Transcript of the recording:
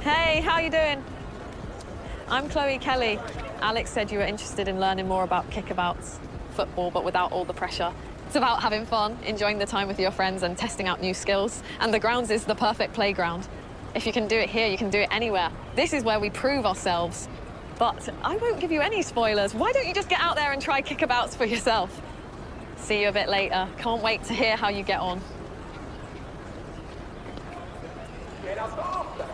Hey, how you doing? I'm Chloe Kelly. Alex said you were interested in learning more about kickabouts, football, but without all the pressure. It's about having fun, enjoying the time with your friends and testing out new skills. And the grounds is the perfect playground. If you can do it here, you can do it anywhere. This is where we prove ourselves. But I won't give you any spoilers. Why don't you just get out there and try kickabouts for yourself? See you a bit later. Can't wait to hear how you get on. Get up off the